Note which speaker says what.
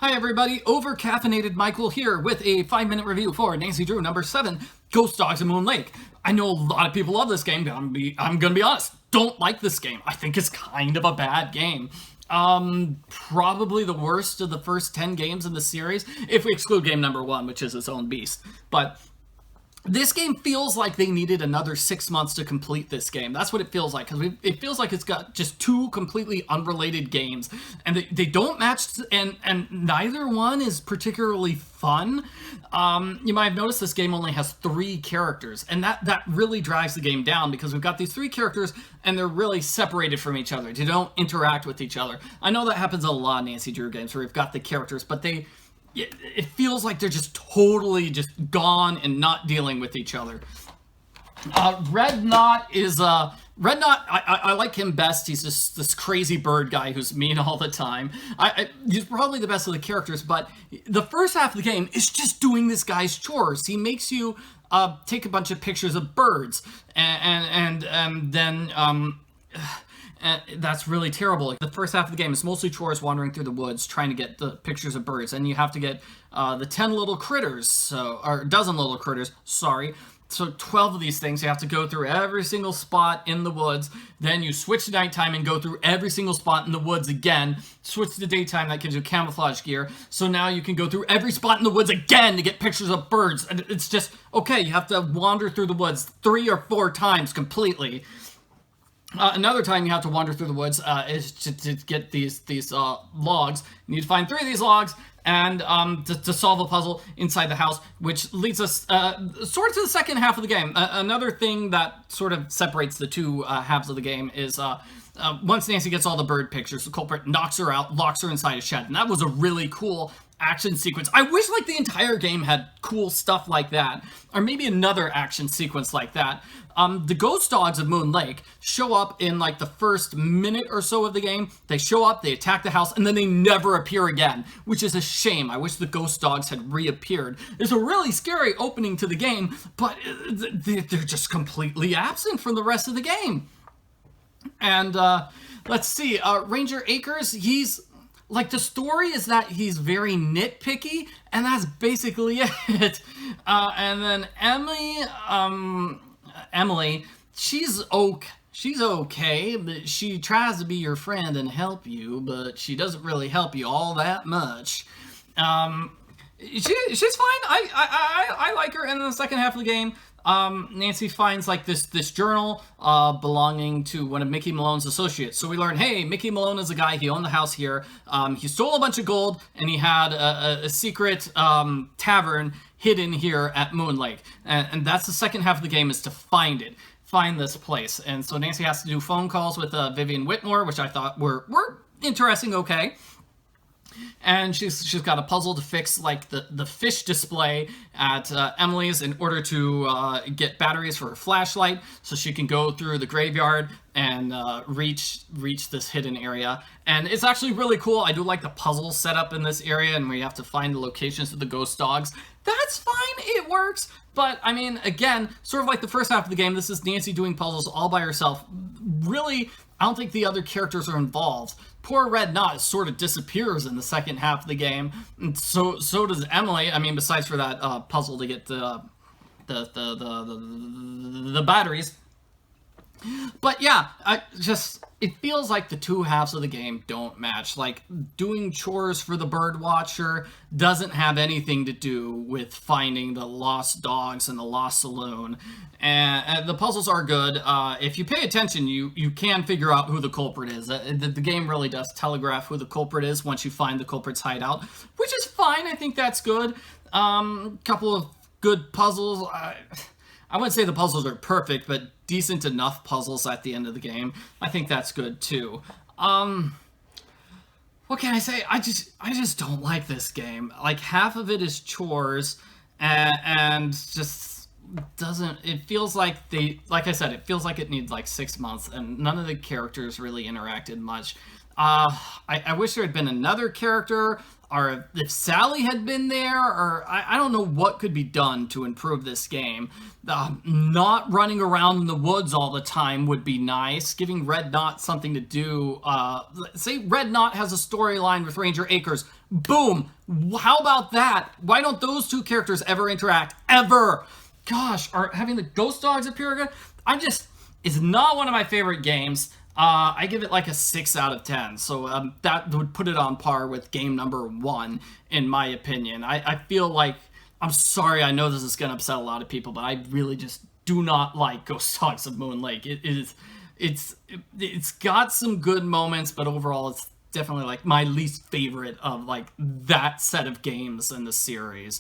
Speaker 1: Hi everybody, over-caffeinated Michael here with a 5-minute review for Nancy Drew number 7, Ghost Dogs of Moon Lake. I know a lot of people love this game, but I'm gonna be honest, don't like this game. I think it's kind of a bad game. Probably the worst of the first 10 games in the series, if we exclude game number 1, which is its own beast. But this game feels like they needed another 6 months to complete this game. That's what it feels like, because it feels like it's got just two completely unrelated games, and they don't match, and neither one is particularly fun. You might have noticed this game only has 3 characters, and that really drives the game down, because we've got these 3 characters, and they're really separated from each other. They don't interact with each other. I know that happens a lot in Nancy Drew games, where we've got the characters, but it feels like they're just totally just gone and not dealing with each other. Red Knot is, Red Knot, I like him best. He's just this crazy bird guy who's mean all the time. He's probably the best of the characters, but the first half of the game is just doing this guy's chores. He makes you take a bunch of pictures of birds, and then that's really terrible. Like, the first half of the game is mostly chores, wandering through the woods, trying to get the pictures of birds, and you have to get the 10 little critters, or a dozen little critters, sorry. So 12 of these things, you have to go through every single spot in the woods, then you switch to nighttime and go through every single spot in the woods again, switch to daytime, that gives you camouflage gear, so now you can go through every spot in the woods again to get pictures of birds, and it's just, okay, you have to wander through the woods 3 or 4 times completely. Another time you have to wander through the woods is to get these logs. You need to find 3 of these logs and to solve a puzzle inside the house, which leads us sort of to the second half of the game. Another thing that sort of separates the two halves of the game is once Nancy gets all the bird pictures, the culprit knocks her out, locks her inside a shed, and that was a really cool action sequence. I wish like the entire game had cool stuff like that, or maybe another action sequence like that. The Ghost Dogs of Moon Lake show up in like the first minute or so of the game. They show up, they attack the house, and then they never appear again, which is a shame. I wish the Ghost Dogs had reappeared. There's a really scary opening to the game, but they're just completely absent from the rest of the game. And let's see, Ranger Akers, he's like, the story is that he's very nitpicky, and that's basically it. And then Emily, she's okay, but she tries to be your friend and help you, but she doesn't really help you all that much. She's fine. I like her. And in the second half of the game, Nancy finds like this journal belonging to one of Mickey Malone's associates. So we learn, hey, Mickey Malone is a guy, he owned the house here, he stole a bunch of gold, and he had a secret tavern hidden here at Moon Lake. And that's the second half of the game, is to find this place. And so Nancy has to do phone calls with Vivian Whitmore, which I thought were interesting, okay. And she's got a puzzle to fix, like the fish display at Emily's in order to get batteries for her flashlight, so she can go through the graveyard and reach this hidden area. And it's actually really cool. I do like the puzzle setup in this area, and we have to find the locations of the ghost dogs. That's fine, it works. But, I mean, again, sort of like the first half of the game, this is Nancy doing puzzles all by herself. Really, I don't think the other characters are involved. Poor Red Knot sort of disappears in the second half of the game, and so does Emily. I mean, besides for that puzzle to get the batteries. But yeah, it feels like the two halves of the game don't match. Like, doing chores for the bird watcher doesn't have anything to do with finding the lost dogs in the lost saloon. And the puzzles are good. If you pay attention, you can figure out who the culprit is. The game really does telegraph who the culprit is once you find the culprit's hideout, which is fine. I think that's good. Couple of good puzzles. I wouldn't say the puzzles are perfect, but decent enough puzzles at the end of the game. I think that's good too. What can I say? I just don't like this game. Like, half of it is chores, and just doesn't. It feels like like I said, it feels like it needs like 6 months, and none of the characters really interacted much. I wish there had been another character, or if Sally had been there, or I don't know what could be done to improve this game. Not running around in the woods all the time would be nice. Giving Red Knot something to do. Say Red Knot has a storyline with Ranger Akers. Boom. How about that? Why don't those two characters ever interact? Ever? Gosh, are having the ghost dogs appear again? It's not one of my favorite games. I give it like a 6 out of 10. So that would put it on par with game number 1, in my opinion. I feel like, I'm sorry, I know this is going to upset a lot of people, but I really just do not like Ghost Dogs of Moon Lake. It's got some good moments, but overall it's definitely like my least favorite of like that set of games in the series.